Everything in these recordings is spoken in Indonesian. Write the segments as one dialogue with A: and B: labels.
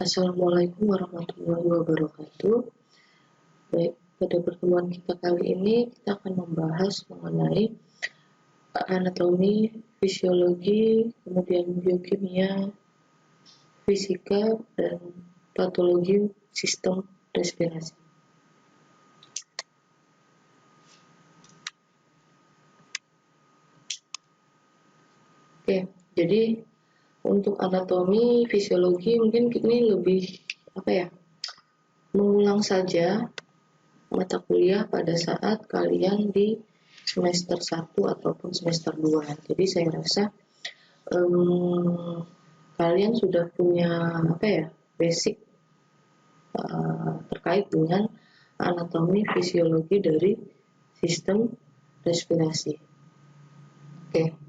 A: Assalamualaikum warahmatullahi wabarakatuh. Baik, pada pertemuan kita kali ini kita akan membahas mengenai anatomi, fisiologi, kemudian biokimia, fisika, dan patologi sistem respirasi. Oke, jadi untuk anatomi, fisiologi mungkin ini lebih mengulang saja mata kuliah pada saat kalian di semester 1 ataupun semester 2. Jadi saya rasa kalian sudah punya basic terkait dengan anatomi fisiologi dari sistem respirasi. Oke,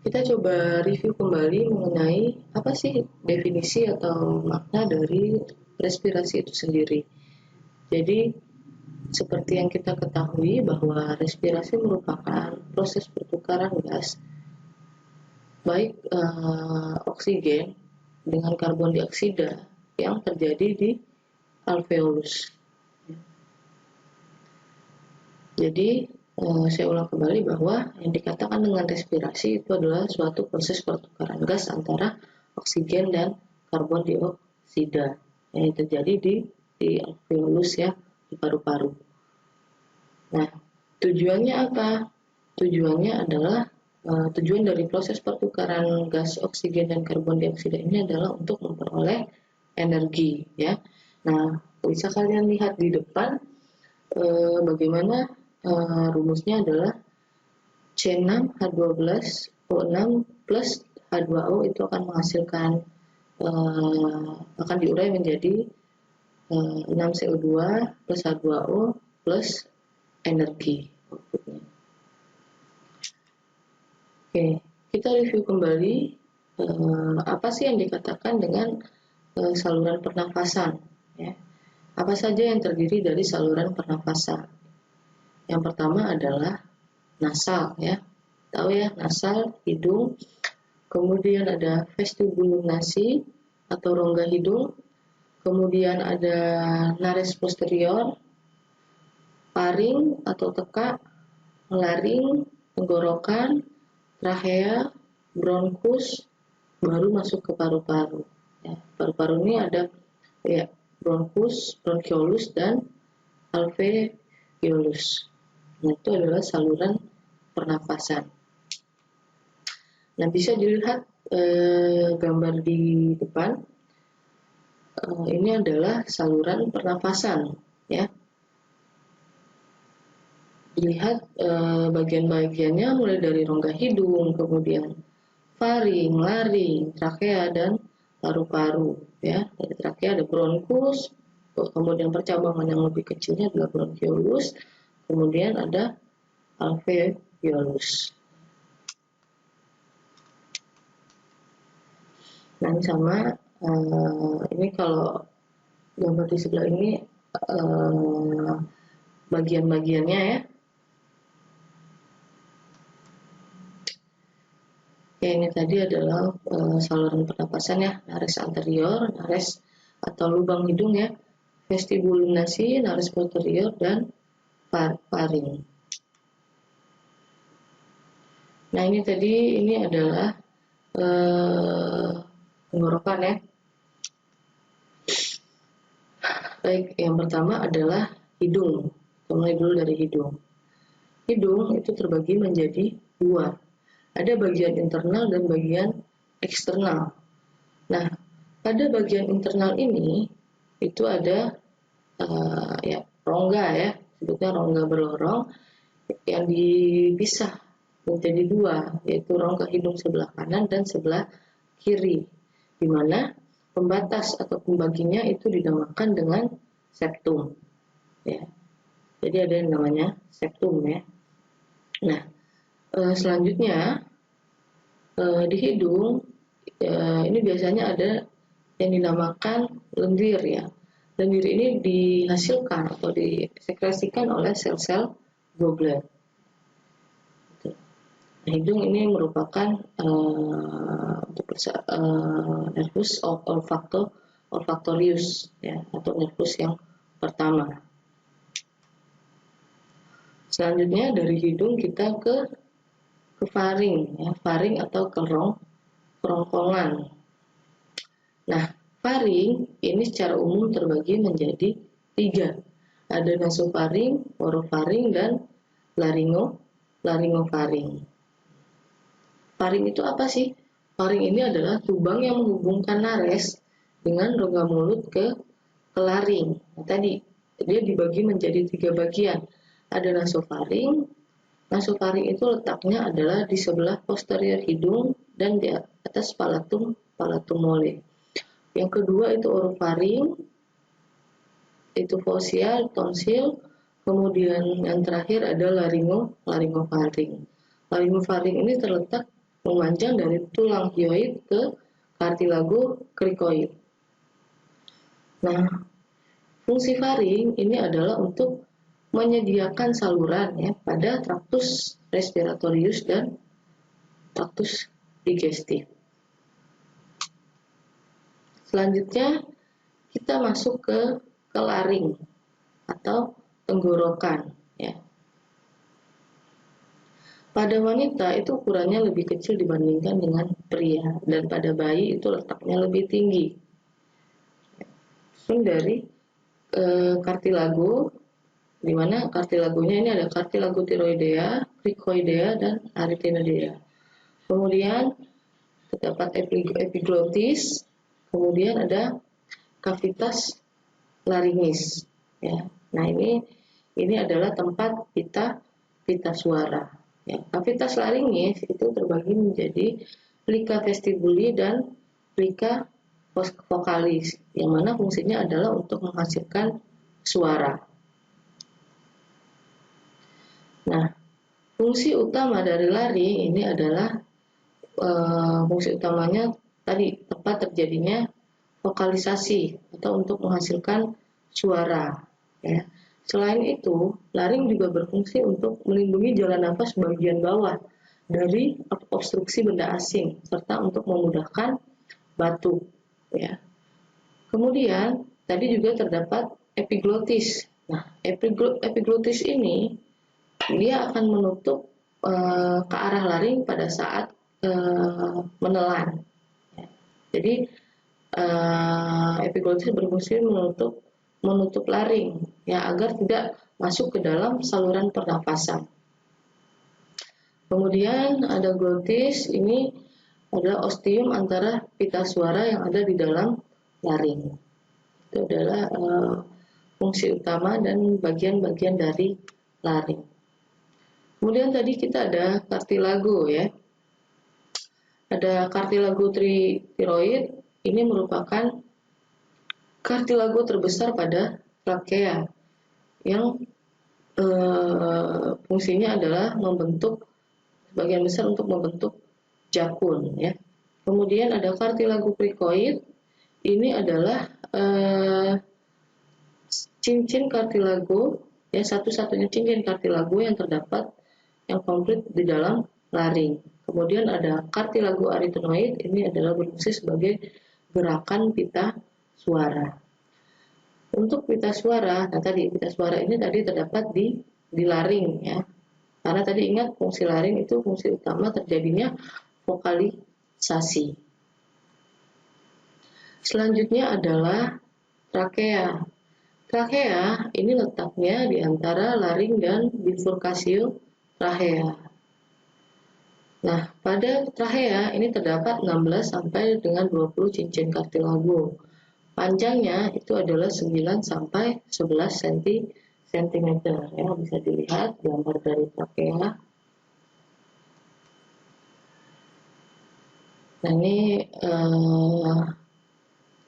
A: kita coba review kembali mengenai apa sih definisi atau makna dari respirasi itu sendiri. Jadi seperti yang kita ketahui bahwa respirasi merupakan proses pertukaran gas baik oksigen dengan karbon dioksida yang terjadi di alveolus. Jadi saya ulang kembali bahwa yang dikatakan dengan respirasi itu adalah suatu proses pertukaran gas antara oksigen dan karbon dioksida yang terjadi di alveolus ya, di paru-paru. Nah, tujuannya apa? Tujuannya adalah tujuan dari proses pertukaran gas oksigen dan karbon dioksida ini adalah untuk memperoleh energi ya. Nah, bisa kalian lihat di depan bagaimana rumusnya adalah C6H12O6 plus H2O itu akan menghasilkan akan diurai menjadi 6CO2 plus H2O plus energi outputnya. Oke, kita review kembali apa sih yang dikatakan dengan saluran pernafasan ya. Apa saja yang terdiri dari saluran pernafasan? Yang pertama adalah nasal ya. Tahu ya, nasal hidung. Kemudian ada vestibulum nasi atau rongga hidung. Kemudian ada nares posterior, paring atau tekak, laring, tenggorokan, trachea, bronkus, baru masuk ke paru-paru. Ya, paru-paru ini ada ya bronkus, bronchiolus, dan alveolus. Nah, itu adalah saluran pernafasan. Nah, bisa dilihat gambar di depan. Ini adalah saluran pernafasan, ya. Dilihat bagian-bagiannya mulai dari rongga hidung, kemudian faring, laring, trachea, dan paru-paru. Ya, dari trachea ada bronkus, kemudian percabangan yang lebih kecilnya adalah bronchiolus, kemudian ada alveolus. Nah, ini sama ini kalau gambar di sebelah ini bagian-bagiannya ya. Oke, ini tadi adalah saluran pernapasan ya, nares anterior, nares atau lubang hidung ya, vestibulum nasi, nares posterior, dan faring. Nah, ini tadi ini adalah tenggorokan ya. Baik, yang pertama adalah hidung. Kita mulai dulu dari hidung. Hidung itu terbagi menjadi dua. Ada bagian internal dan bagian eksternal. Nah, pada bagian internal ini itu ada rongga ya, sebutnya rongga berlorong yang dipisah menjadi dua, yaitu rongga hidung sebelah kanan dan sebelah kiri, di mana pembatas atau pembaginya itu dinamakan dengan septum ya. Jadi ada yang namanya septum ya. Nah, selanjutnya di hidung ini biasanya ada yang dinamakan lendir ya. Lendir ini dihasilkan atau disekresikan oleh sel-sel goblet. Nah, hidung ini merupakan nervus olfactomotor olfaktorius ya, atau nervus yang pertama. Selanjutnya dari hidung kita ke faring ya, faring atau kerongkongan. Nah, faring ini secara umum terbagi menjadi 3. Ada nasofaring, orofaring, dan laringofaring. Faring itu apa sih? Faring ini adalah tubang yang menghubungkan nares dengan rongga mulut ke laring. Nah, tadi dia dibagi menjadi 3 bagian. Ada nasofaring. Nasofaring itu letaknya adalah di sebelah posterior hidung dan di atas palatum mole. Yang kedua itu orofaring, itu fosia, tonsil. Kemudian yang terakhir ada laringofaring. Laringofaring ini terletak memanjang dari tulang hyoid ke kartilago krikoid. Nah, fungsi faring ini adalah untuk menyediakan saluran ya pada traktus respiratorius dan traktus digestif. Selanjutnya kita masuk ke laring atau tenggorokan ya. Pada wanita itu ukurannya lebih kecil dibandingkan dengan pria, dan pada bayi itu letaknya lebih tinggi. Dari kartilago, di mana kartilagonya ini ada kartilago tiroidea, krikoidea, dan arytenoidea. Kemudian terdapat epiglotis, kemudian ada kavitas laringis ya. Nah, ini adalah tempat pita suara ya. Kavitas laringis itu terbagi menjadi plika vestibuli dan plika vokalis, yang mana fungsinya adalah untuk menghasilkan suara. Nah, fungsi utama dari laring ini adalah fungsi utamanya tadi tempat terjadinya vokalisasi atau untuk menghasilkan suara ya. Selain itu, laring juga berfungsi untuk melindungi jalan nafas bagian bawah dari obstruksi benda asing serta untuk memudahkan batuk ya. Kemudian tadi juga terdapat epiglotis. Nah, epiglotis ini dia akan menutup ke arah laring pada saat menelan ya. Jadi epiglotis berfungsi menutup laring ya, agar tidak masuk ke dalam saluran pernafasan. Kemudian ada glotis, ini adalah ostium antara pita suara yang ada di dalam laring. Itu adalah fungsi utama dan bagian-bagian dari laring. Kemudian tadi kita ada kartilago ya. Ada kartilago tiroid, ini merupakan kartilago terbesar pada trakea yang fungsinya adalah sebagian besar untuk membentuk jakun ya. Kemudian ada kartilago krikoid, ini adalah cincin kartilago ya, satu-satunya cincin kartilago yang terdapat yang komplit di dalam laring. Kemudian ada kartilago arytenoid, ini adalah berfungsi sebagai gerakan pita suara. Untuk pita suara, nah tadi pita suara ini tadi terdapat di laring ya. Karena tadi ingat fungsi laring itu fungsi utama terjadinya vokalisasi. Selanjutnya adalah trakea. Trakea ini letaknya di antara laring dan bifurkasio trachea. Nah, pada trachea ini terdapat 16 sampai dengan 20 cincin kartilago. Panjangnya itu adalah 9 sampai 11 cm ya, bisa dilihat gambar dari trachea. Nah, ini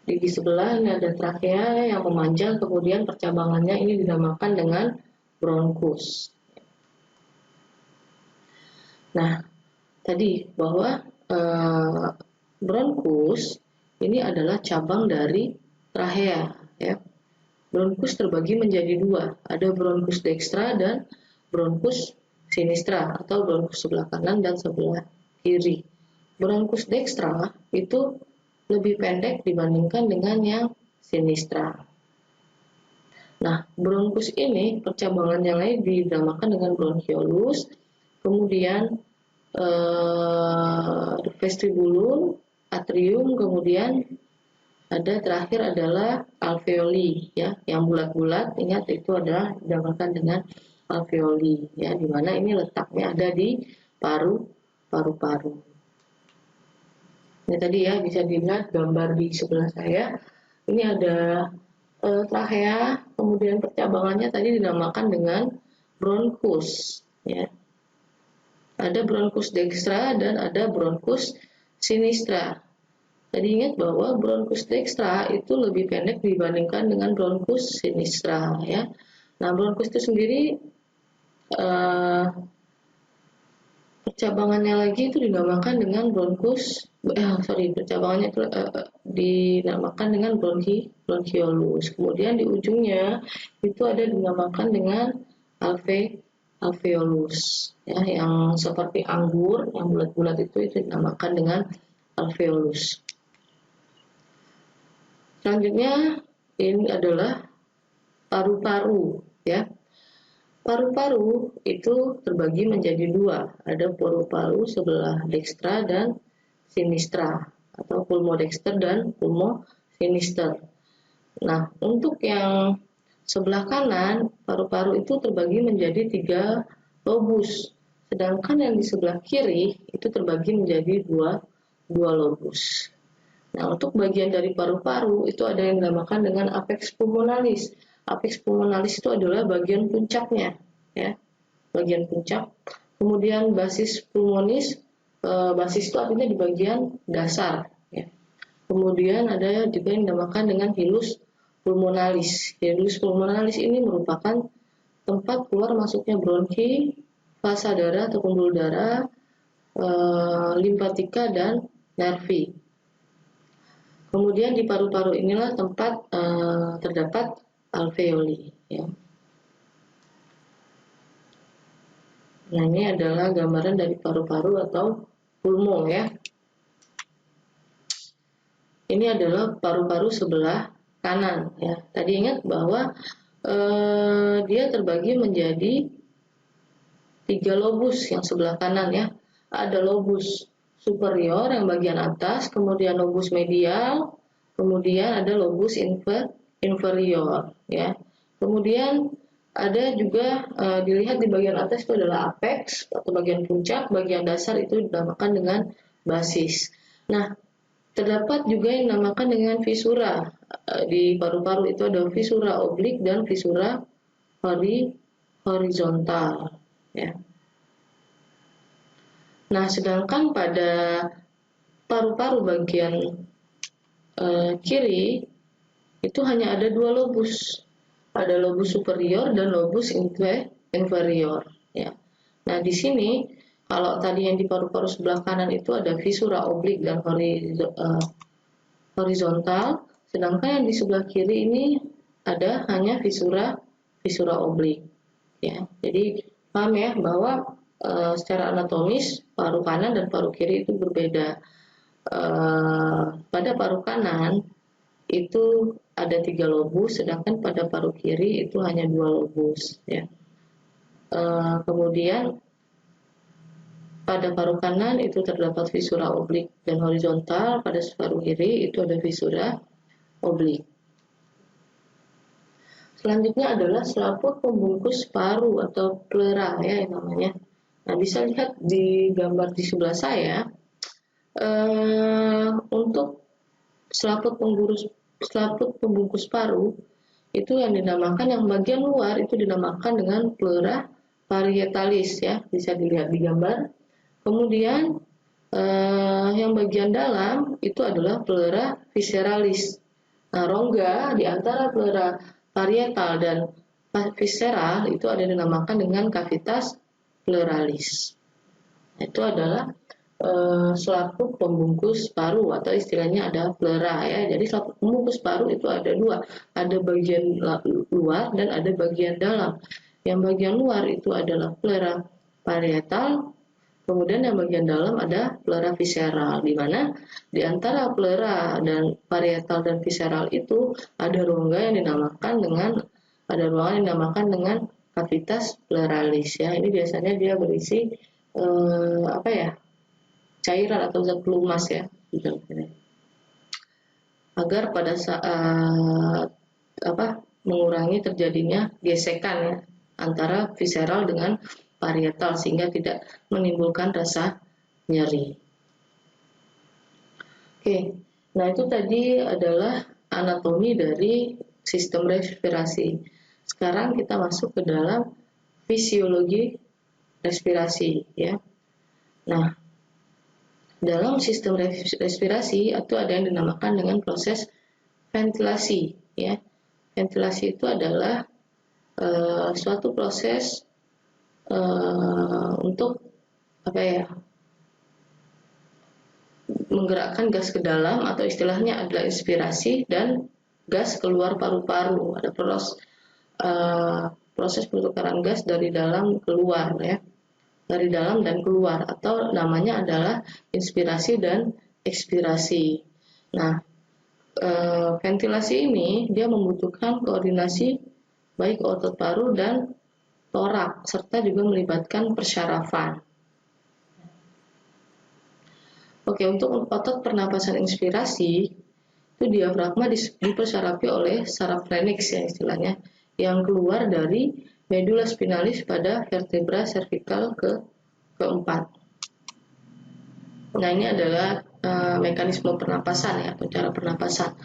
A: di sebelah ini ada trachea yang memanjang, kemudian percabangannya ini dinamakan dengan bronkus. Nah, tadi bahwa bronkus ini adalah cabang dari trachea ya. Bronkus terbagi menjadi 2, ada bronkus dextra dan bronkus sinistra atau bronkus sebelah kanan dan sebelah kiri. Bronkus dextra itu lebih pendek dibandingkan dengan yang sinistra. Nah, bronkus ini percabangan yang lain dinamakan dengan bronchiolus, kemudian vestibulum, atrium, kemudian ada terakhir adalah alveoli, ya, yang bulat-bulat. Ingat itu adalah dinamakan dengan alveoli, ya, di mana ini letaknya ada di paru-paru. Ini tadi ya bisa dilihat gambar di sebelah saya. Ini ada trachea, kemudian percabangannya tadi dinamakan dengan bronkus, ya. Ada bronkus dextra dan ada bronkus sinistra. Tadi ingat bahwa bronkus dextra itu lebih pendek dibandingkan dengan bronkus sinistra, ya. Nah, bronkus itu sendiri percabangannya lagi itu dinamakan dengan bronkus, percabangannya itu dinamakan dengan bronchiolus. Kemudian di ujungnya itu ada dinamakan dengan alveolus, ya, yang seperti anggur yang bulat-bulat itu dinamakan dengan alveolus. Selanjutnya ini adalah paru-paru, ya. Paru-paru itu terbagi menjadi dua, ada paru-paru sebelah dekstra dan sinistra, atau pulmodexter dan pulmosinister. Nah, untuk yang sebelah kanan, paru-paru itu terbagi menjadi 3 lobus, sedangkan yang di sebelah kiri itu terbagi menjadi dua lobus. Nah, untuk bagian dari paru-paru itu ada yang dinamakan dengan apex pulmonalis. Apex pulmonalis itu adalah bagian puncaknya, ya, bagian puncak. Kemudian basis pulmonis, basis itu artinya di bagian dasar, ya. Kemudian ada juga yang dinamakan dengan hilus pulmonalis. Hilus pulmonalis ini merupakan tempat keluar masuknya bronki, vasa darah atau pembuluh darah, limfatika dan nervi. Kemudian di paru-paru inilah tempat terdapat alveoli, ya. Nah, ini adalah gambaran dari paru-paru atau pulmo, ya. Ini adalah paru-paru sebelah kanan, ya. Tadi ingat bahwa dia terbagi menjadi 3 lobus yang sebelah kanan, ya. Ada lobus superior yang bagian atas, kemudian lobus medial, kemudian ada lobus inferior, ya. Kemudian ada juga dilihat di bagian atas itu adalah apex atau bagian puncak, bagian dasar itu dinamakan dengan basis. Nah, terdapat juga yang dinamakan dengan visura. Di paru-paru itu ada visura oblik dan visura horizontal, ya. Nah, sedangkan pada paru-paru bagian kiri itu hanya ada 2 lobus. Ada lobus superior dan lobus inferior, ya. Nah, di sini kalau tadi yang di paru-paru sebelah kanan itu ada visura oblik dan horizontal, sedangkan yang di sebelah kiri ini ada hanya visura oblik, ya. Jadi paham ya bahwa secara anatomis paru kanan dan paru kiri itu berbeda. Pada paru kanan itu ada 3 lobus, sedangkan pada paru kiri itu hanya 2 lobus, ya. Kemudian pada paru kanan itu terdapat visura oblik dan horizontal, pada paru kiri itu ada visura oblik. Selanjutnya adalah selaput pembungkus paru atau pleura, ya, yang namanya. Nah, bisa lihat di gambar di sebelah saya, untuk selaput pembungkus paru itu yang dinamakan, yang bagian luar itu dinamakan dengan pleura parietalis, ya, bisa dilihat di gambar. Kemudian yang bagian dalam itu adalah pleura visceralis. Nah, rongga di antara pleura parietal dan visceral itu ada dinamakan dengan cavitas pleuralis. Itu adalah selaput pembungkus paru atau istilahnya ada pleura, ya. Jadi selaput pembungkus paru itu ada 2, ada bagian luar dan ada bagian dalam. Yang bagian luar itu adalah pleura parietal, Kemudian yang bagian dalam ada pleura visceral, di mana di antara pleura dan parietal dan visceral itu ada rongga yang dinamakan dengan cavitas pleuralis ya. Ini biasanya dia berisi cairan atau zat pelumas ya, agar pada saat mengurangi terjadinya gesekan ya antara visceral dengan parietal sehingga tidak menimbulkan rasa nyeri. Oke, nah itu tadi adalah anatomi dari sistem respirasi. Sekarang kita masuk ke dalam fisiologi respirasi ya. Nah, dalam sistem respirasi itu ada yang dinamakan dengan proses ventilasi ya. Ventilasi itu adalah suatu proses untuk menggerakkan gas ke dalam, atau istilahnya adalah inspirasi dan gas keluar paru-paru. Ada proses pertukaran gas dari dalam keluar ya, dari dalam dan keluar, atau namanya adalah inspirasi dan ekspirasi. Nah, ventilasi ini dia membutuhkan koordinasi baik otot paru dan torak, serta juga melibatkan persyarafan. Oke, untuk otot pernapasan inspirasi, itu diafragma dipersyarafi oleh saraf pharynx ya istilahnya, yang keluar dari medula spinalis pada vertebra cervical keempat. Nah, ini adalah mekanisme pernapasan ya, atau cara pernapasan.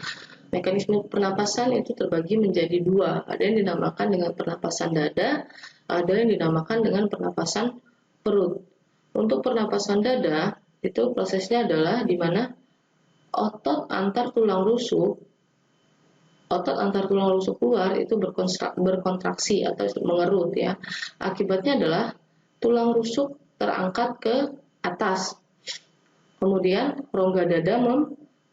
A: Mekanisme pernapasan itu terbagi menjadi dua. Ada yang dinamakan dengan pernapasan dada, ada yang dinamakan dengan pernapasan perut. Untuk pernapasan dada, itu prosesnya adalah di mana otot antar tulang rusuk keluar itu berkontraksi atau mengerut ya. Akibatnya adalah tulang rusuk terangkat ke atas. Kemudian rongga dada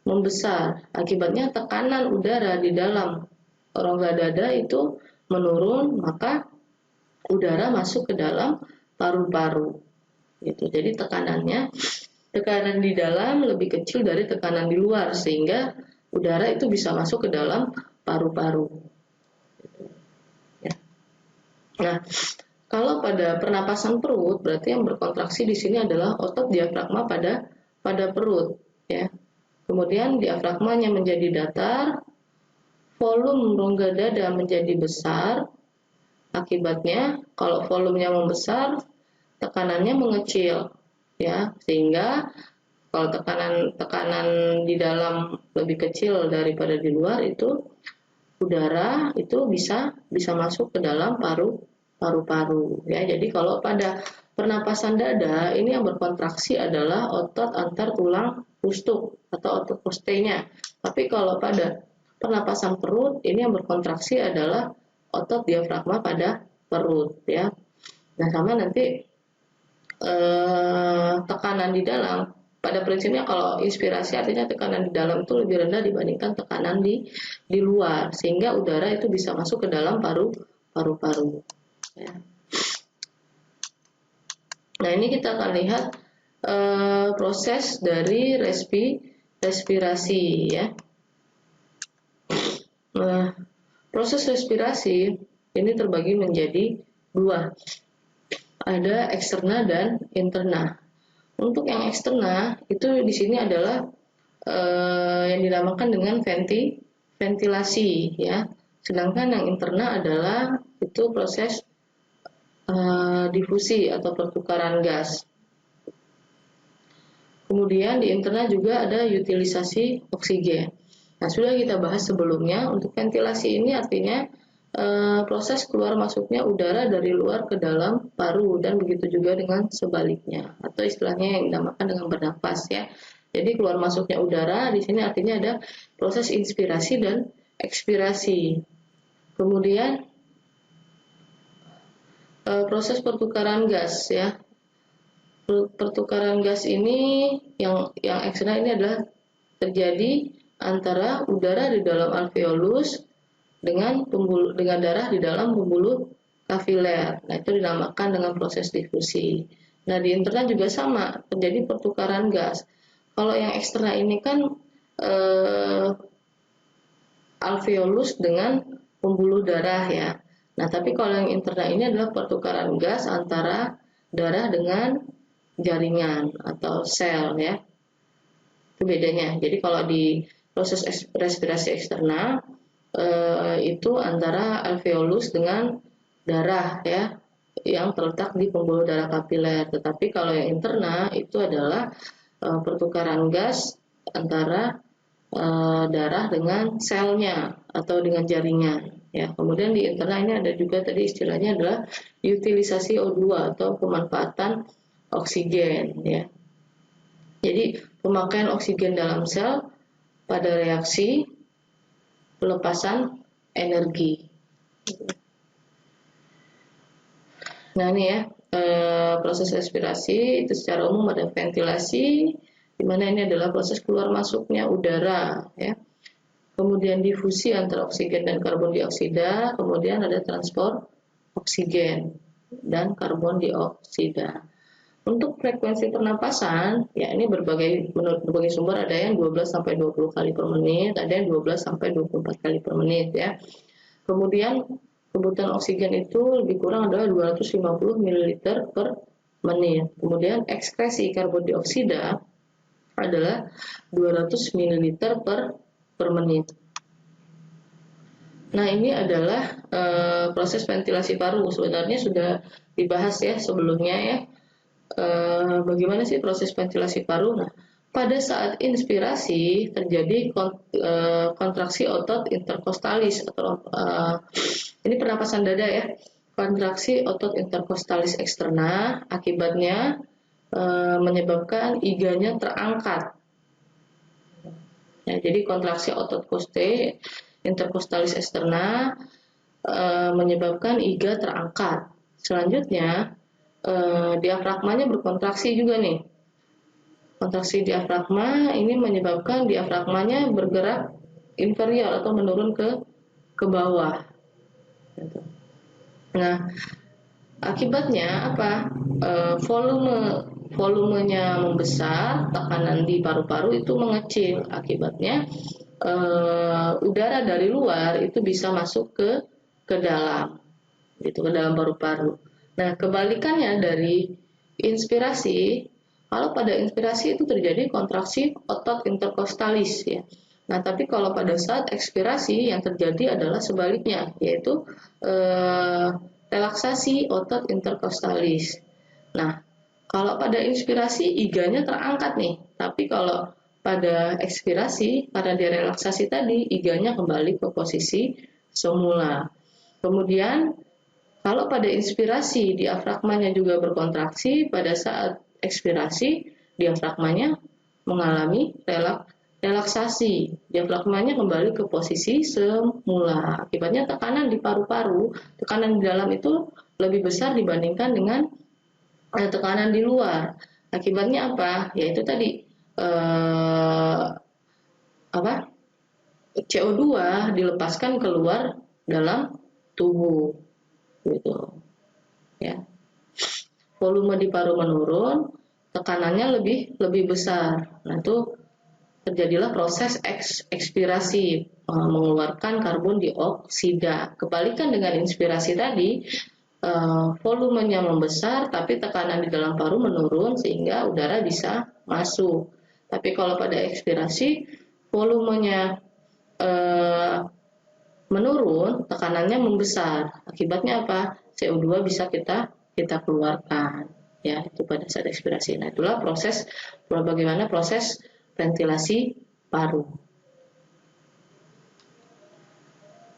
A: membesar. Akibatnya tekanan udara di dalam rongga dada itu menurun, maka udara masuk ke dalam paru-paru. Gitu. Jadi tekanan di dalam lebih kecil dari tekanan di luar, sehingga udara itu bisa masuk ke dalam paru-paru. Ya. Nah, kalau pada pernapasan perut, berarti yang berkontraksi di sini adalah otot diafragma pada perut, ya. Kemudian diafragmanya menjadi datar, volume rongga dada menjadi besar. Akibatnya, kalau volumenya membesar, tekanannya mengecil, ya, sehingga kalau tekanan di dalam lebih kecil daripada di luar, itu udara itu bisa masuk ke dalam paru-paru ya. Jadi kalau pada pernapasan dada ini yang berkontraksi adalah otot antar tulang rusuk atau otot postenya. Tapi kalau pada pernapasan perut ini yang berkontraksi adalah otot diafragma pada perut ya. Nah, sama nanti tekanan di dalam, pada prinsipnya kalau inspirasi artinya tekanan di dalam itu lebih rendah dibandingkan tekanan di luar, sehingga udara itu bisa masuk ke dalam paru-paru ya. Nah, ini kita akan lihat proses dari respirasi ya. Nah, proses respirasi ini terbagi menjadi dua. Ada eksterna dan interna. Untuk yang eksterna itu di sini adalah yang dinamakan dengan ventilasi ya. Sedangkan yang interna adalah itu proses difusi atau pertukaran gas. Kemudian di interna juga ada utilisasi oksigen. Nah, sudah kita bahas sebelumnya. Untuk ventilasi ini artinya proses keluar masuknya udara dari luar ke dalam paru, dan begitu juga dengan sebaliknya, atau istilahnya yang dinamakan dengan bernapas ya. Jadi keluar masuknya udara di sini artinya ada proses inspirasi dan ekspirasi. Kemudian proses pertukaran gas ya. Pertukaran gas ini yang eksterna ini adalah terjadi antara udara di dalam alveolus dengan darah di dalam pembuluh kapiler. Nah, itu dinamakan dengan proses difusi. Nah, di internal juga sama, terjadi pertukaran gas. Kalau yang eksternal ini kan alveolus dengan pembuluh darah ya. Nah, tapi kalau yang internal ini adalah pertukaran gas antara darah dengan jaringan atau sel ya. Itu bedanya. Jadi kalau di proses respirasi eksternal itu antara alveolus dengan darah ya yang terletak di pembuluh darah kapiler. Tetapi kalau yang internal itu adalah pertukaran gas antara darah dengan selnya atau dengan jaringan ya. Kemudian di internal ini ada juga tadi istilahnya adalah utilisasi O2 atau pemanfaatan oksigen ya. Jadi pemakaian oksigen dalam sel pada reaksi pelepasan energi. Nah ini ya proses respirasi itu secara umum ada ventilasi, di mana ini adalah proses keluar masuknya udara ya. Kemudian difusi antara oksigen dan karbon dioksida, kemudian ada transport oksigen dan karbon dioksida. Untuk frekuensi pernapasan, ya ini menurut berbagai sumber ada yang 12 sampai 20 kali per menit, ada yang 12 sampai 24 kali per menit ya. Kemudian kebutuhan oksigen itu lebih kurang adalah 250 ml per menit. Kemudian ekskresi karbon dioksida adalah 200 ml per menit. Nah, ini adalah proses ventilasi paru. Sebenarnya sudah dibahas ya sebelumnya ya. Bagaimana sih proses ventilasi paru? Nah, pada saat inspirasi terjadi kontraksi otot interkostalis atau ini pernapasan dada ya. Kontraksi otot interkostalis eksterna, akibatnya menyebabkan iganya terangkat. Ya, jadi kontraksi otot koste interkostalis eksterna menyebabkan iga terangkat. Selanjutnya diafragmanya berkontraksi juga nih. Kontraksi diafragma ini menyebabkan diafragmanya bergerak inferior atau menurun ke bawah. Nah, akibatnya apa? Volumenya membesar, tekanan di paru-paru itu mengecil. Akibatnya udara dari luar itu bisa masuk ke dalam, gitu, ke dalam paru-paru. Nah, kebalikannya dari inspirasi, kalau pada inspirasi itu terjadi kontraksi otot interkostalis ya. Nah, tapi kalau pada saat ekspirasi yang terjadi adalah sebaliknya, yaitu relaksasi otot interkostalis. Nah, kalau pada inspirasi iganya terangkat nih, tapi kalau pada ekspirasi karena direlaksasi tadi iganya kembali ke posisi semula. Kemudian kalau pada inspirasi diafragmanya juga berkontraksi, pada saat ekspirasi diafragmanya mengalami relaksasi, diafragmanya kembali ke posisi semula. Akibatnya tekanan di paru-paru, tekanan di dalam itu lebih besar dibandingkan dengan tekanan di luar. Akibatnya apa? Yaitu tadi CO2 dilepaskan keluar dalam tubuh, gitu. Ya. Volume di paru menurun, tekanannya lebih besar. Nah, itu terjadilah proses ekspirasi, mengeluarkan karbon dioksida. Kebalikan dengan inspirasi tadi, volumenya membesar tapi tekanan di dalam paru menurun sehingga udara bisa masuk. Tapi kalau pada ekspirasi volumenya menurun, tekanannya membesar. Akibatnya apa? CO2 bisa kita keluarkan. Ya, itu pada saat ekspirasi. Nah, itulah bagaimana proses ventilasi paru.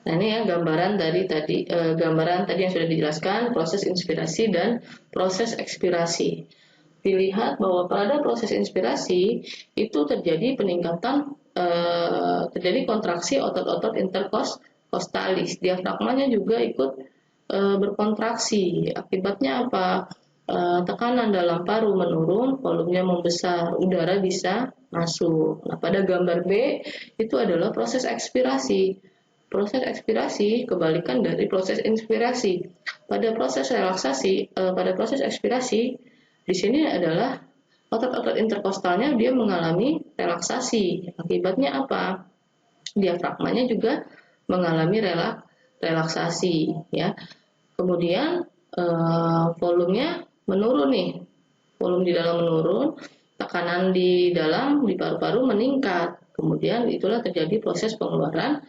A: Nah, ini ya gambaran tadi yang sudah dijelaskan, proses inspirasi dan proses ekspirasi. Dilihat bahwa pada proses inspirasi itu terjadi peningkatan, terjadi kontraksi otot-otot interkostalis. Diafragmanya juga ikut berkontraksi. Akibatnya apa? Tekanan dalam paru menurun, volumenya membesar, udara bisa masuk. Nah, pada gambar B itu adalah proses ekspirasi. Proses ekspirasi kebalikan dari proses inspirasi. Pada proses relaksasi, pada proses ekspirasi Di sini adalah otot-otot interkostalnya dia mengalami relaksasi. Akibatnya apa? Diafragmanya juga mengalami relaksasi, ya. Kemudian volumenya menurun nih, volume di dalam menurun, tekanan di dalam di paru-paru meningkat. Kemudian itulah terjadi proses pengeluaran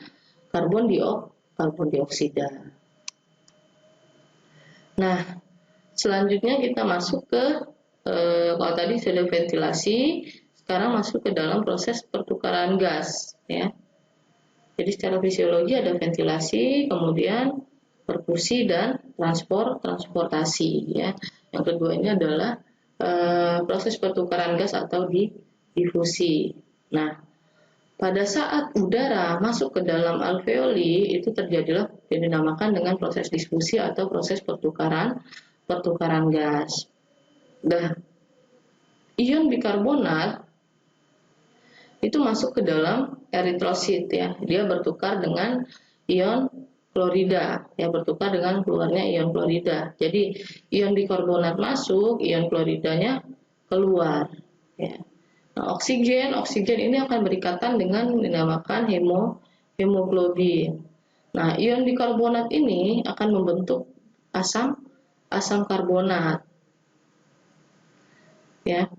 A: karbon dioksida. Nah, selanjutnya kita masuk ke kalau tadi sudah ventilasi, sekarang masuk ke dalam proses pertukaran gas, ya. Jadi secara fisiologi ada ventilasi, kemudian perfusi dan transportasi, ya. Yang kedua ini adalah proses pertukaran gas atau difusi. Nah, pada saat udara masuk ke dalam alveoli itu terjadilah yang dinamakan dengan proses difusi atau proses pertukaran gas. Nah, ion bikarbonat itu masuk ke dalam eritrosit, ya. Dia bertukar dengan ion klorida, ya, bertukar dengan keluarnya ion klorida. Jadi ion bikarbonat masuk, ion kloridanya keluar, ya. Nah, oksigen ini akan berikatan dengan dinamakan hemoglobin. Nah, ion bikarbonat ini akan membentuk asam karbonat, ya.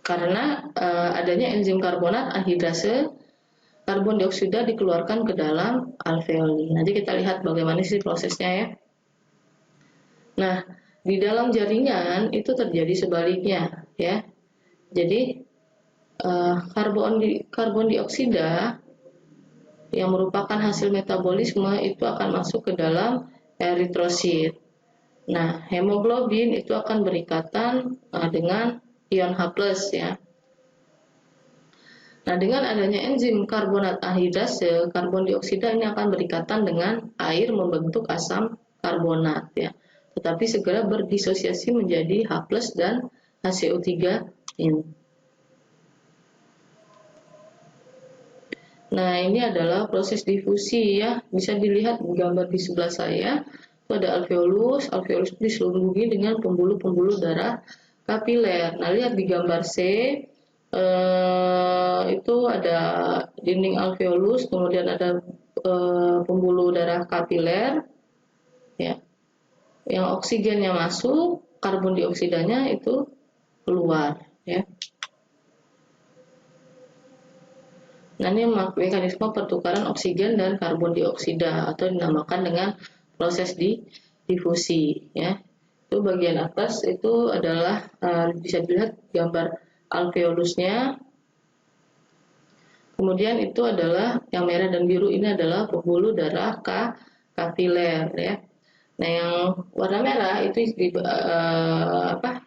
A: Karena adanya enzim karbonat anhidrase, karbon dioksida dikeluarkan ke dalam alveoli. Nanti kita lihat bagaimana sih prosesnya, ya. Nah, di dalam jaringan itu terjadi sebaliknya, ya. Jadi karbon dioksida yang merupakan hasil metabolisme itu akan masuk ke dalam eritrosit. Nah, hemoglobin itu akan berikatan dengan ion H+, ya. Nah, dengan adanya enzim karbonat anhidrase, karbon dioksida ini akan berikatan dengan air membentuk asam karbonat, ya. Tetapi segera berdisosiasi menjadi H+ dan HCO3 ini. Nah, ini adalah proses difusi, ya. Bisa dilihat gambar di sebelah saya. Itu ada alveolus itu diselubungi dengan pembuluh-pembuluh darah kapiler. Nah, lihat di gambar C, itu ada dinding alveolus, kemudian ada pembuluh darah kapiler, ya. Yang oksigennya masuk, karbon dioksidanya itu keluar, ya. Nah, ini mekanisme pertukaran oksigen dan karbon dioksida atau dinamakan dengan proses difusi, ya. Itu bagian atas itu adalah bisa dilihat gambar alveolusnya. Kemudian itu adalah yang merah dan biru ini adalah pembuluh darah kapiler, ya. Nah, yang warna merah itu di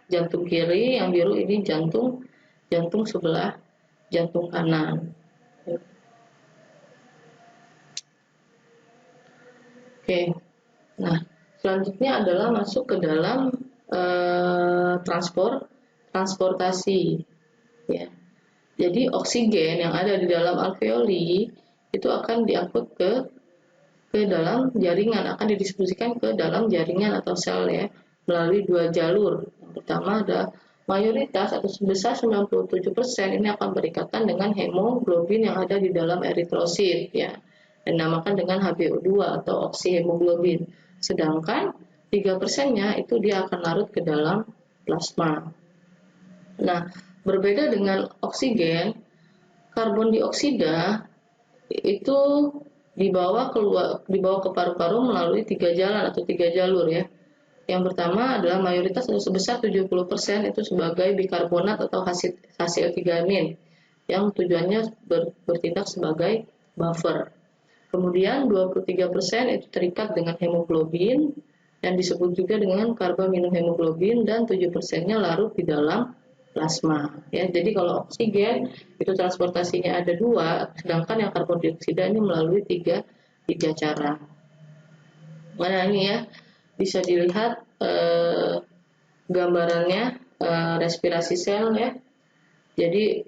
A: jantung kiri, yang biru ini jantung sebelah jantung kanan. Oke, nah selanjutnya adalah masuk ke dalam transportasi, ya. Jadi oksigen yang ada di dalam alveoli itu akan diangkut ke dalam jaringan, akan didistribusikan ke dalam jaringan atau sel, ya, melalui dua jalur. Yang pertama ada mayoritas atau sebesar 97% ini akan berikatan dengan hemoglobin yang ada di dalam eritrosit, ya. Dinamakan dengan HbO2 atau oksihemoglobin. Sedangkan 3%-nya itu dia akan larut ke dalam plasma. Nah, berbeda dengan oksigen, karbon dioksida itu dibawa ke paru-paru melalui 3 jalan atau 3 jalur, ya. Yang pertama adalah mayoritas atau sebesar 70% itu sebagai bikarbonat atau HCO3- yang tujuannya bertindak sebagai buffer. Kemudian 23% itu terikat dengan hemoglobin dan disebut juga dengan karbaminohemoglobin, dan 7%-nya larut di dalam plasma, ya. Jadi kalau oksigen itu transportasinya ada 2, sedangkan yang karbon dioksida ini melalui tiga cara. Mana ini, ya, bisa dilihat gambarannya respirasi sel, ya. Jadi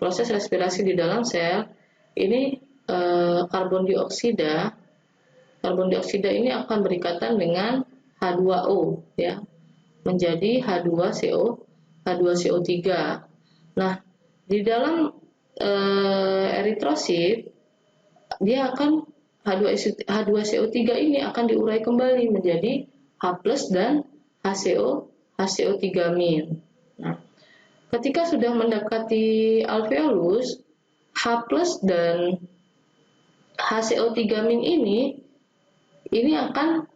A: proses respirasi di dalam sel ini karbon dioksida ini akan berikatan dengan H2O, ya. menjadi H2CO3. Nah, di dalam eritrosit dia akan H2CO3 ini akan diurai kembali menjadi H+ dan HCO3-. Nah, ketika sudah mendekati alveolus, H+ dan HCO3- ini akan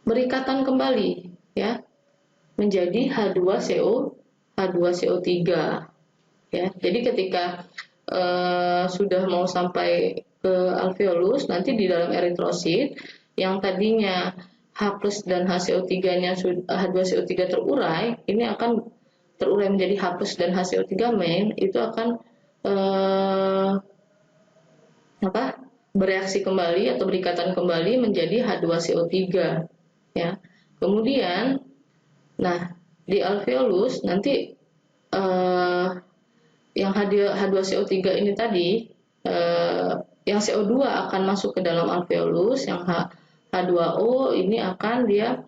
A: berikatan kembali ya menjadi H2CO3 ya. Jadi ketika sudah mau sampai ke alveolus, nanti di dalam eritrosit yang tadinya H+ dan HCO3-nya H2CO3 terurai, ini akan terurai menjadi H+ dan HCO3 main, itu akan bereaksi kembali atau berikatan kembali menjadi H2CO3 ya. Kemudian di alveolus nanti yang H2CO3 ini tadi yang CO2 akan masuk ke dalam alveolus, yang H2O ini akan dia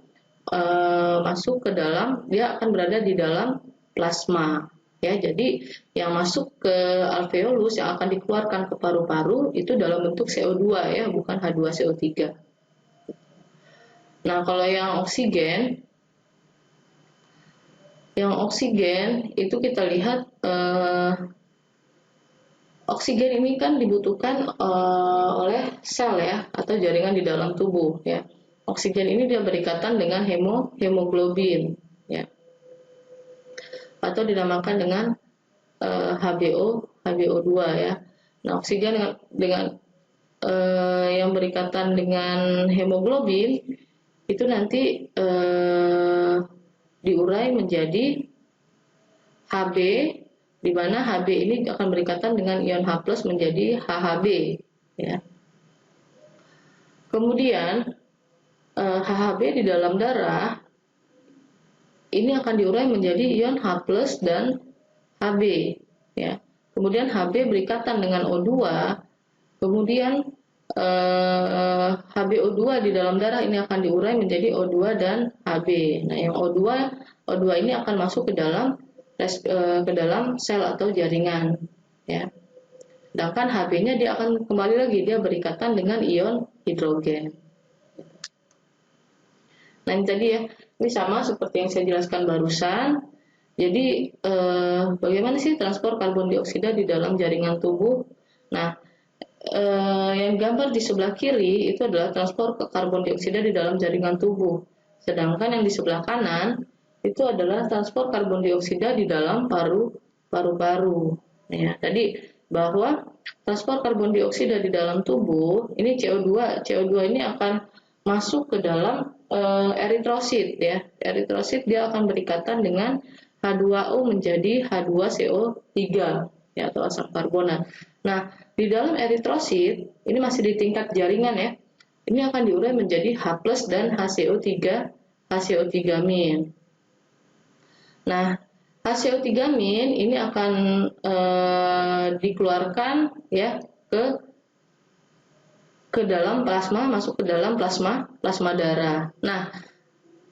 A: masuk ke dalam, dia akan berada di dalam plasma ya. Jadi yang masuk ke alveolus yang akan dikeluarkan ke paru-paru itu dalam bentuk CO2 ya, bukan H2CO3. Nah, kalau yang oksigen itu kita lihat oksigen ini kan dibutuhkan oleh sel ya atau jaringan di dalam tubuh ya. Oksigen ini dia berikatan dengan hemoglobin ya, atau dinamakan dengan HBO2 ya. Nah, oksigen dengan yang berikatan dengan hemoglobin itu nanti diurai menjadi Hb, di mana Hb ini akan berikatan dengan ion H+ menjadi HHB ya. Kemudian HHB di dalam darah ini akan diurai menjadi ion H+ dan Hb ya. Kemudian Hb berikatan dengan O2, kemudian HbO2 di dalam darah ini akan diurai menjadi O2 dan Hb. Nah, yang O2 ini akan masuk ke dalam sel atau jaringan ya. Sedangkan Hb-nya dia akan kembali lagi, dia berikatan dengan ion hidrogen. Nah, ini tadi ya, ini sama seperti yang saya jelaskan barusan. Jadi bagaimana sih transport karbon dioksida di dalam jaringan tubuh? Nah, yang gambar di sebelah kiri itu adalah transport karbon dioksida di dalam jaringan tubuh. Sedangkan yang di sebelah kanan itu adalah transport karbon dioksida di dalam paru-paru. Ya, tadi bahwa transport karbon dioksida di dalam tubuh ini CO2 ini akan masuk ke dalam eritrosit ya. Eritrosit dia akan berikatan dengan H2O menjadi H2CO3 ya, atau asam karbonat. Nah, di dalam eritrosit ini masih di tingkat jaringan ya. Ini akan diurai menjadi H+ dan HCO3-. Nah, HCO3- ini akan dikeluarkan ya ke dalam plasma, masuk ke dalam plasma darah. Nah,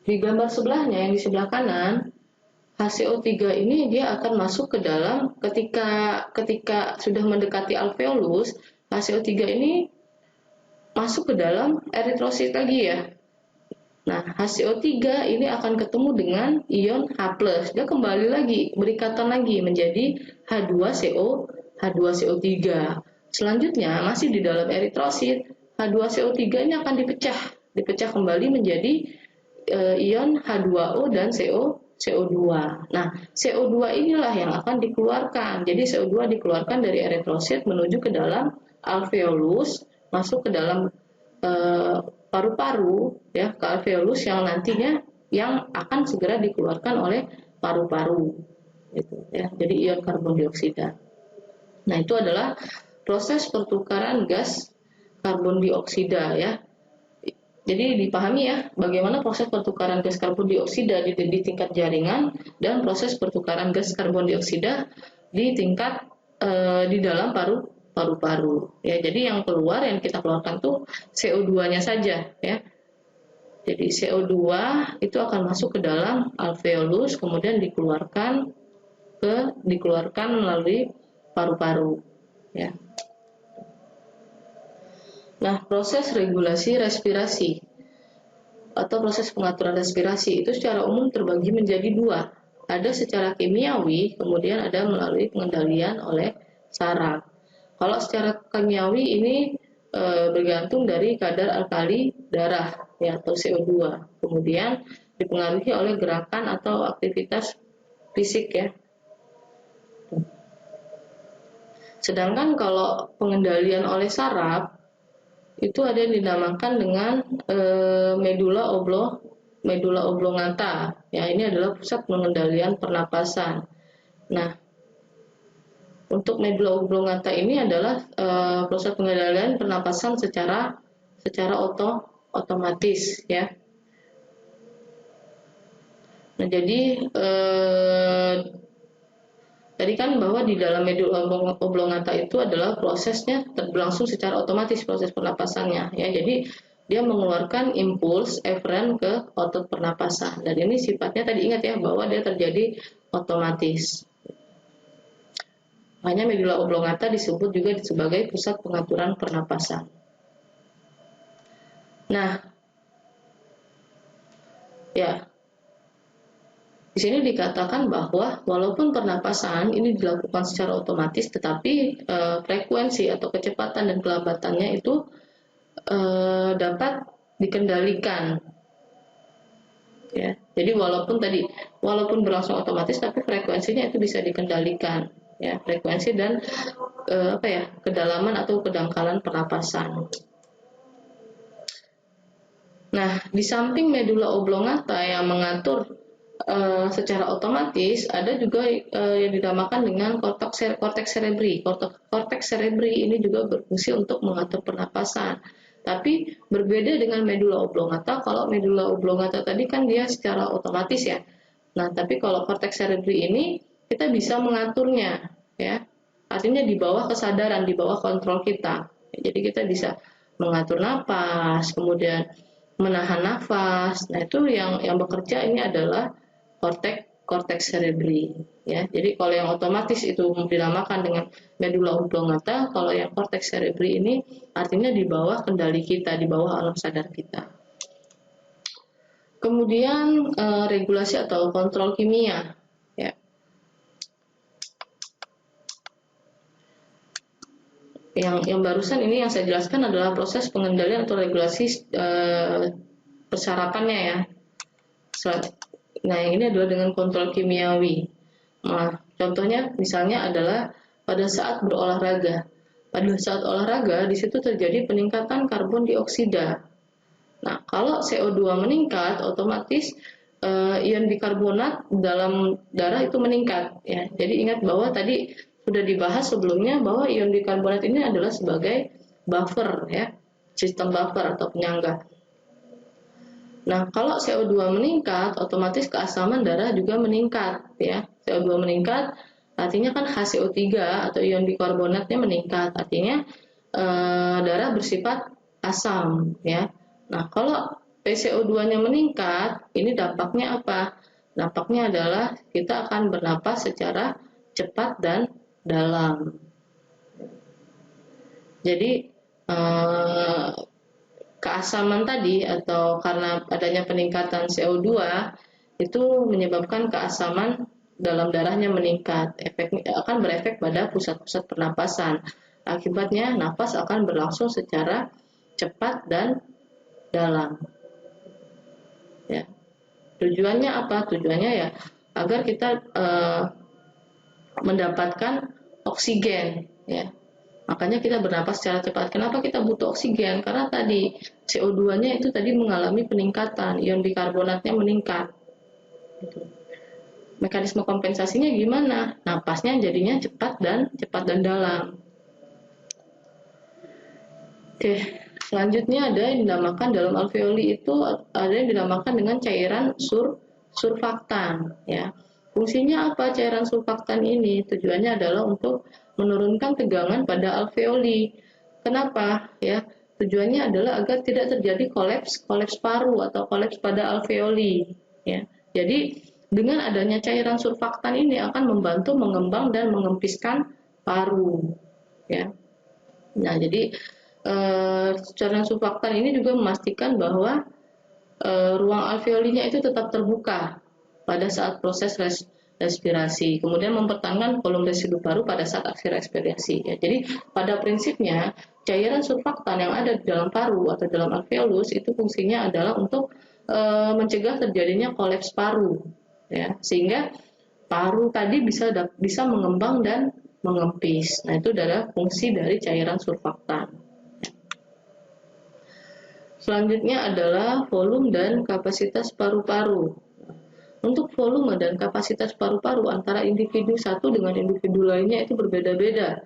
A: di gambar sebelahnya yang di sebelah kanan, HCO3 ini dia akan masuk ke dalam ketika sudah mendekati alveolus, HCO3 ini masuk ke dalam eritrosit lagi ya. Nah, HCO3 ini akan ketemu dengan ion H+, dia kembali lagi, berikatan lagi menjadi H2CO3. Selanjutnya masih di dalam eritrosit, H2CO3 ini akan dipecah kembali menjadi ion H2O dan CO2. Nah, CO2 inilah yang akan dikeluarkan. Jadi CO2 dikeluarkan dari eritrosit menuju ke dalam alveolus, masuk ke dalam paru-paru ya, ke alveolus yang nantinya yang akan segera dikeluarkan oleh paru-paru gitu ya. Jadi ion karbon dioksida. Nah, itu adalah proses pertukaran gas karbon dioksida ya. Jadi dipahami ya bagaimana proses pertukaran gas karbon dioksida di tingkat jaringan dan proses pertukaran gas karbon dioksida di tingkat di dalam paru-paru ya. Jadi yang keluar, yang kita keluarkan tuh CO2-nya saja ya. Jadi CO2 itu akan masuk ke dalam alveolus, kemudian dikeluarkan melalui paru-paru, ya. Nah, proses regulasi respirasi atau proses pengaturan respirasi itu secara umum terbagi menjadi dua. Ada secara kimiawi, kemudian ada melalui pengendalian oleh saraf. Kalau secara kimiawi ini bergantung dari kadar alkali darah, ya, atau CO2. Kemudian dipengaruhi oleh gerakan atau aktivitas fisik, ya. Sedangkan kalau pengendalian oleh saraf itu ada yang dinamakan dengan medulla oblongata. Ya, ini adalah pusat pengendalian pernapasan. Nah, untuk medulla oblongata ini adalah proses pengendalian pernapasan secara otomatis, ya. Nah, jadi tadi kan bahwa di dalam medulla oblongata itu adalah prosesnya berlangsung secara otomatis, proses pernapasannya, ya. Jadi dia mengeluarkan impuls eferen ke otot pernapasan, dan ini sifatnya tadi ingat ya bahwa dia terjadi otomatis. Hanya medulla oblongata disebut juga sebagai pusat pengaturan pernapasan. Nah, ya, di sini dikatakan bahwa walaupun pernapasan ini dilakukan secara otomatis, tetapi frekuensi atau kecepatan dan kelambatannya itu dapat dikendalikan. Ya, jadi walaupun berlangsung otomatis, tapi frekuensinya itu bisa dikendalikan, ya, frekuensi dan kedalaman atau kedangkalan pernapasan. Nah, di samping medulla oblongata yang mengatur secara otomatis, ada juga yang dinamakan dengan korteks cerebri. Korteks cerebri ini juga berfungsi untuk mengatur pernapasan. Tapi berbeda dengan medulla oblongata. Kalau medulla oblongata tadi kan dia secara otomatis, ya. Nah, tapi kalau korteks cerebri ini kita bisa mengaturnya, ya. Artinya di bawah kesadaran, di bawah kontrol kita. Jadi kita bisa mengatur napas, kemudian menahan nafas. Nah, itu yang bekerja ini adalah korteks cerebri, ya. Jadi kalau yang otomatis itu dinamakan dengan medulla oblongata, kalau yang korteks cerebri ini artinya di bawah kendali kita, di bawah alam sadar kita. Kemudian regulasi atau kontrol kimia, ya. Yang barusan ini yang saya jelaskan adalah proses pengendalian atau regulasi persyaratannya, ya. Nah, yang ini adalah dengan kontrol kimiawi. Nah, contohnya misalnya adalah pada saat berolahraga. Pada saat olahraga, di situ terjadi peningkatan karbon dioksida. Nah, kalau CO2 meningkat, otomatis ion bikarbonat dalam darah itu meningkat, ya. Jadi ingat bahwa tadi sudah dibahas sebelumnya bahwa ion bikarbonat ini adalah sebagai buffer, ya, sistem buffer atau penyangga. Nah, kalau CO2 meningkat, otomatis keasaman darah juga meningkat, ya. CO2 meningkat, artinya kan HCO3 atau ion bikarbonatnya meningkat, artinya darah bersifat asam, ya. Nah, kalau PCO2-nya meningkat, ini dampaknya apa? Dampaknya adalah kita akan bernapas secara cepat dan dalam. Jadi keasaman tadi atau karena adanya peningkatan CO2 itu menyebabkan keasaman dalam darahnya meningkat. Efeknya akan berefek pada pusat-pusat pernapasan. Akibatnya napas akan berlangsung secara cepat dan dalam. Ya. Tujuannya apa? Tujuannya ya agar kita mendapatkan oksigen, ya. Makanya kita bernapas secara cepat. Kenapa kita butuh oksigen? Karena tadi CO2-nya itu tadi mengalami peningkatan, ion bikarbonatnya meningkat. Gitu. Mekanisme kompensasinya gimana? Napasnya jadinya cepat dan dalam. Oke, selanjutnya ada yang dinamakan dalam alveoli itu ada yang dinamakan dengan cairan surfaktan, ya. Fungsinya apa cairan surfaktan ini? Tujuannya adalah untuk menurunkan tegangan pada alveoli. Kenapa? Ya, Tujuannya adalah agar tidak terjadi kolaps paru atau kolaps pada alveoli. Ya. Jadi dengan adanya cairan surfaktan ini akan membantu mengembang dan mengempiskan paru. Ya. Nah, jadi cairan surfaktan ini juga memastikan bahwa ruang alveolinya itu tetap terbuka pada saat proses respirasi, kemudian mempertahankan volume residu paru pada saat aksi respirasi. Ya. Jadi pada prinsipnya cairan surfaktan yang ada di dalam paru atau dalam alveolus itu fungsinya adalah untuk mencegah terjadinya kolaps paru, ya, sehingga paru tadi bisa mengembang dan mengempis. Nah, itu adalah fungsi dari cairan surfaktan. Selanjutnya adalah volume dan kapasitas paru-paru. Untuk volume dan kapasitas paru-paru antara individu satu dengan individu lainnya itu berbeda-beda,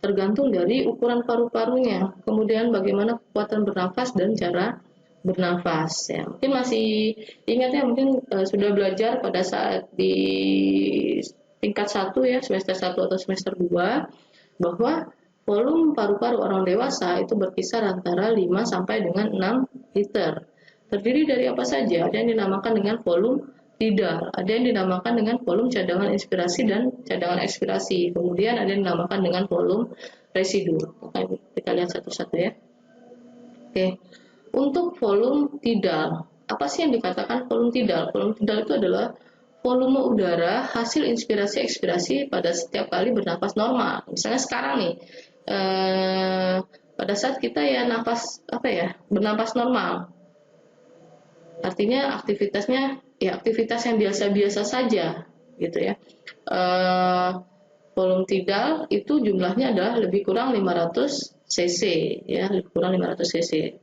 A: tergantung dari ukuran paru-parunya, kemudian bagaimana kekuatan bernafas dan cara bernafas. Ya, mungkin masih ingat ya, mungkin sudah belajar pada saat di tingkat 1 ya, semester 1 atau semester 2, bahwa volume paru-paru orang dewasa itu berkisar antara 5 sampai dengan 6 liter. Terdiri dari apa saja? Ada yang dinamakan dengan volume tidal, ada yang dinamakan dengan volume cadangan inspirasi dan cadangan ekspirasi. Kemudian ada yang dinamakan dengan volume residu. Kita lihat satu-satu ya. Oke. Untuk volume tidal, apa sih yang dikatakan volume tidal? Volume tidal itu adalah volume udara hasil inspirasi ekspirasi pada setiap kali bernapas normal. Misalnya sekarang nih, pada saat kita ya bernapas normal, artinya aktivitasnya ya aktivitas yang biasa-biasa saja gitu ya. Volume tidal itu jumlahnya adalah lebih kurang 500 cc ya, lebih kurang 500 cc.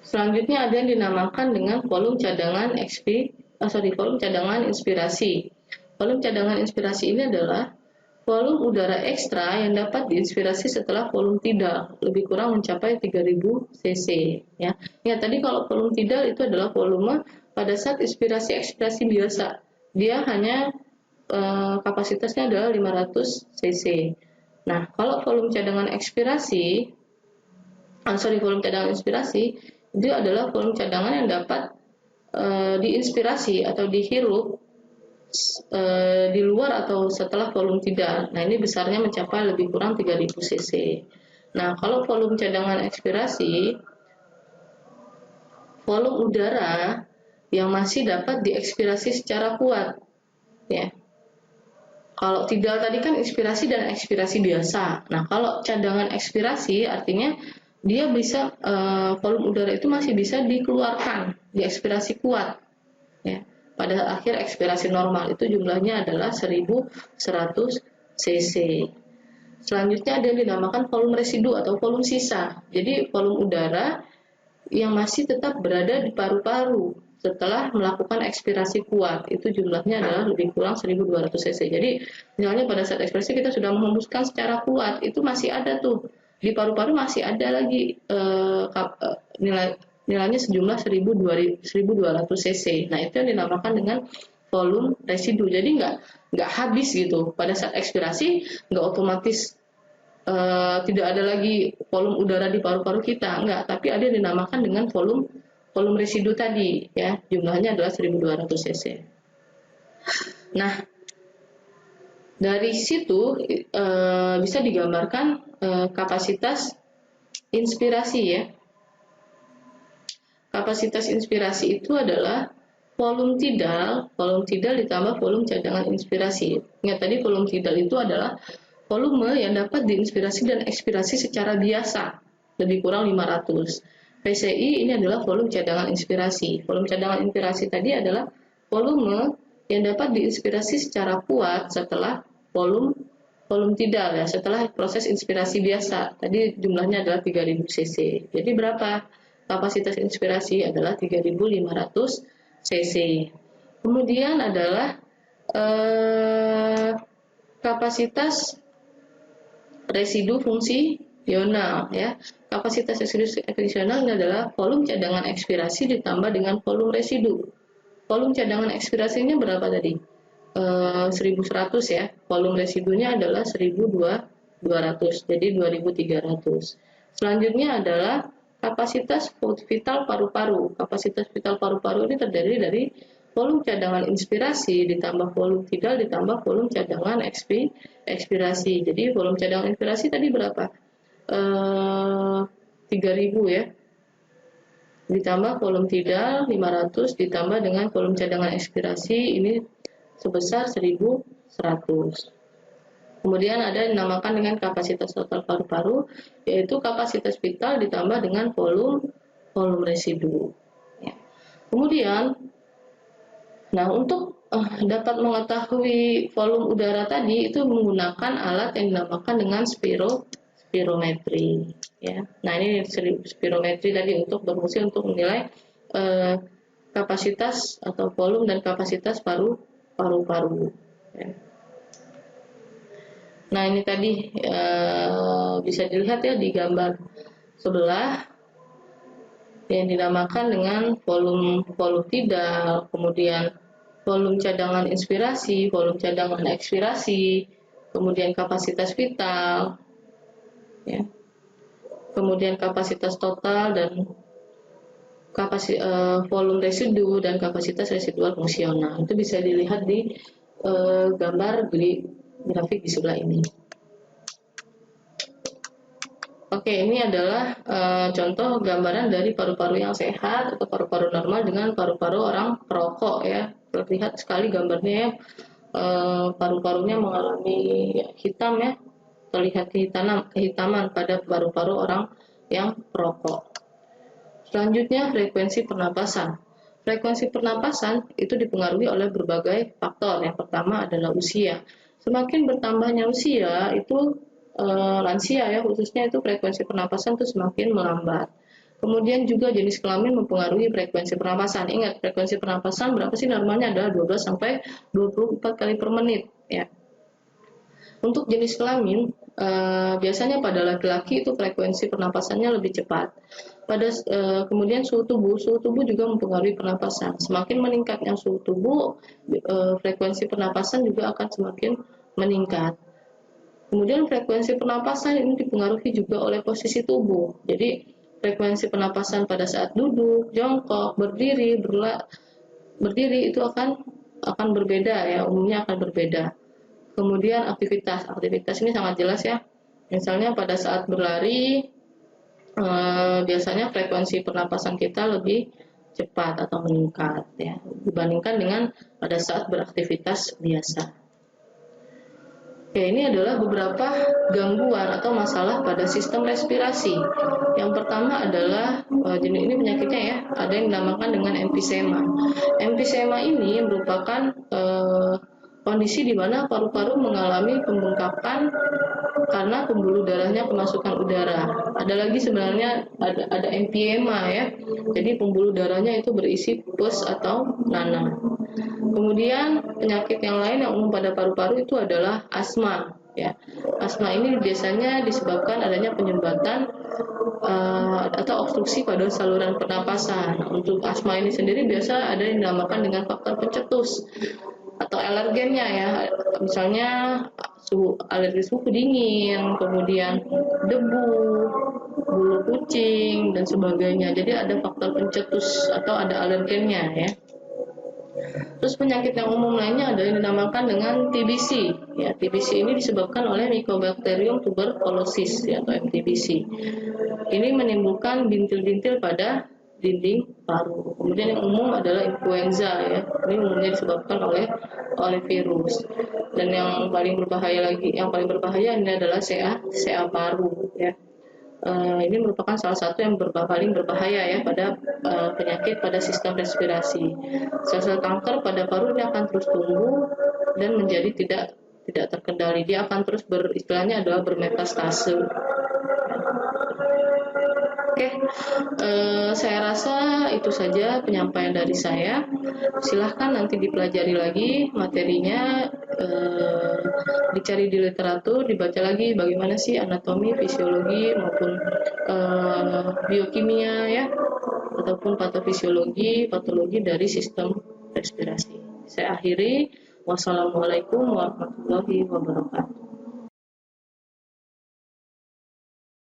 A: Selanjutnya ada yang dinamakan dengan volume cadangan volume cadangan inspirasi. Volume cadangan inspirasi ini adalah volume udara ekstra yang dapat diinspirasi setelah volume tidal, lebih kurang mencapai 3000 cc. Ya. Tadi kalau volume tidal itu adalah volume pada saat inspirasi ekspirasi biasa. Dia hanya kapasitasnya adalah 500 cc. Nah, kalau volume cadangan inspirasi itu adalah volume cadangan yang dapat diinspirasi atau dihirup di luar atau setelah volume tidal. Nah, ini besarnya mencapai lebih kurang 3000 cc. Nah, kalau volume cadangan ekspirasi, volume udara yang masih dapat diekspirasi secara kuat. Ya. Kalau tidal tadi kan inspirasi dan ekspirasi biasa. Nah, kalau cadangan ekspirasi artinya dia bisa volume udara itu masih bisa dikeluarkan, diekspirasi kuat. Ya. Pada akhir ekspirasi normal itu jumlahnya adalah 1100 cc. Selanjutnya ada yang dinamakan volume residu atau volume sisa. Jadi volume udara yang masih tetap berada di paru-paru setelah melakukan ekspirasi kuat, itu jumlahnya adalah lebih kurang 1200 cc. Jadi misalnya pada saat ekspirasi kita sudah menghembuskan secara kuat, itu masih ada tuh di paru-paru, masih ada lagi nilainya sejumlah 1200 cc. Nah, itu yang dinamakan dengan volume residu. Jadi nggak habis gitu. Pada saat ekspirasi nggak otomatis tidak ada lagi volume udara di paru-paru kita, nggak. Tapi ada yang dinamakan dengan volume residu tadi, ya, jumlahnya adalah 1200 cc. Nah, dari situ bisa digambarkan kapasitas inspirasi ya. Kapasitas inspirasi itu adalah volume tidal ditambah volume cadangan inspirasi. Ingat tadi volume tidal itu adalah volume yang dapat diinspirasi dan ekspirasi secara biasa, lebih kurang 500. PCI ini adalah volume cadangan inspirasi. Volume cadangan inspirasi tadi adalah volume yang dapat diinspirasi secara kuat setelah volume tidal ya, setelah proses inspirasi biasa. Tadi jumlahnya adalah 3000 cc. Jadi berapa? Kapasitas inspirasi adalah 3500 cc. Kemudian adalah kapasitas residu fungsional ya. Kapasitas residu fungsional ini adalah volume cadangan ekspirasi ditambah dengan volume residu. Volume cadangan ekspirasinya berapa tadi? 1100 ya. Volume residunya adalah 1200. 200, jadi 2300. Selanjutnya adalah kapasitas vital paru-paru. Kapasitas vital paru-paru ini terdiri dari volume cadangan inspirasi ditambah volume tidal ditambah volume cadangan ekspirasi. Jadi volume cadangan inspirasi tadi berapa? 3000 ya. Ditambah volume tidal 500 ditambah dengan volume cadangan ekspirasi ini sebesar 1100. Kemudian ada yang dinamakan dengan kapasitas total paru-paru, yaitu kapasitas vital ditambah dengan volume residu. Ya. Kemudian, nah untuk dapat mengetahui volume udara tadi itu menggunakan alat yang dinamakan dengan spirometri. Ya. Nah ini spirometri tadi untuk berfungsi untuk menilai kapasitas atau volume dan kapasitas paru-paru. Ya. Nah ini tadi bisa dilihat ya di gambar sebelah yang dinamakan dengan volume tidal, kemudian volume cadangan inspirasi, volume cadangan ekspirasi, kemudian kapasitas vital, ya. Kemudian kapasitas total dan volume residu dan kapasitas residual fungsional. Itu bisa dilihat di gambar grafik di sebelah ini. Oke, ini adalah contoh gambaran dari paru-paru yang sehat atau paru-paru normal dengan paru-paru orang perokok ya. Terlihat sekali gambarnya ya, paru-parunya mengalami hitam ya, terlihat kehitaman pada paru-paru orang yang perokok. Selanjutnya frekuensi pernapasan. Frekuensi pernapasan itu dipengaruhi oleh berbagai faktor. Yang pertama adalah usia. Semakin bertambahnya usia itu lansia ya khususnya itu frekuensi pernapasan itu semakin melambat. Kemudian juga jenis kelamin mempengaruhi frekuensi pernapasan. Ingat frekuensi pernapasan berapa sih normalnya adalah 12 sampai 24 kali per menit ya. Untuk jenis kelamin biasanya pada laki-laki itu frekuensi pernapasannya lebih cepat. Kemudian suhu tubuh juga mempengaruhi pernapasan. Semakin meningkatnya suhu tubuh, frekuensi pernapasan juga akan semakin meningkat. Kemudian frekuensi pernapasan ini dipengaruhi juga oleh posisi tubuh. Jadi frekuensi pernapasan pada saat duduk, jongkok, berdiri itu akan berbeda ya, umumnya akan berbeda. Kemudian aktivitas ini sangat jelas ya. Misalnya pada saat berlari biasanya frekuensi pernapasan kita lebih cepat atau meningkat ya dibandingkan dengan pada saat beraktivitas biasa. Oke, ini adalah beberapa gangguan atau masalah pada sistem respirasi. Yang pertama adalah jenis ini penyakitnya ya, ada yang dinamakan dengan emfisema. Emfisema ini merupakan kondisi di mana paru-paru mengalami pembengkakan karena pembuluh darahnya kemasukan udara. Ada lagi sebenarnya ada emphysema ya. Jadi pembuluh darahnya itu berisi pus atau nanah. Kemudian penyakit yang lain yang umum pada paru-paru itu adalah asma ya. Asma ini biasanya disebabkan adanya penyumbatan atau obstruksi pada saluran pernapasan. Untuk asma ini sendiri biasa ada yang dinamakan dengan faktor pencetus atau alergennya ya, misalnya alergi suhu dingin, kemudian debu, bulu kucing dan sebagainya. Jadi ada faktor pencetus atau ada alergennya ya. Terus penyakit yang umum lainnya ada yang dinamakan dengan TBC. Ya, TBC ini disebabkan oleh Mycobacterium tuberculosis ya, atau MTBC. Ini menimbulkan bintil-bintil pada dinding paru. Kemudian yang umum adalah influenza ya. Ini umumnya disebabkan oleh virus. Dan yang paling berbahaya ini adalah CA paru ya. Ini merupakan salah satu yang paling berbahaya ya pada penyakit pada sistem respirasi. Sel-sel kanker pada paru ini akan terus tumbuh dan menjadi tidak terkendali. Dia akan terus istilahnya adalah bermetastase. Oke, saya rasa itu saja penyampaian dari saya. Silahkan nanti dipelajari lagi materinya, dicari di literatur, dibaca lagi bagaimana sih anatomi, fisiologi maupun biokimia ya, ataupun patologi dari sistem respirasi. Saya akhiri. Wassalamualaikum warahmatullahi wabarakatuh.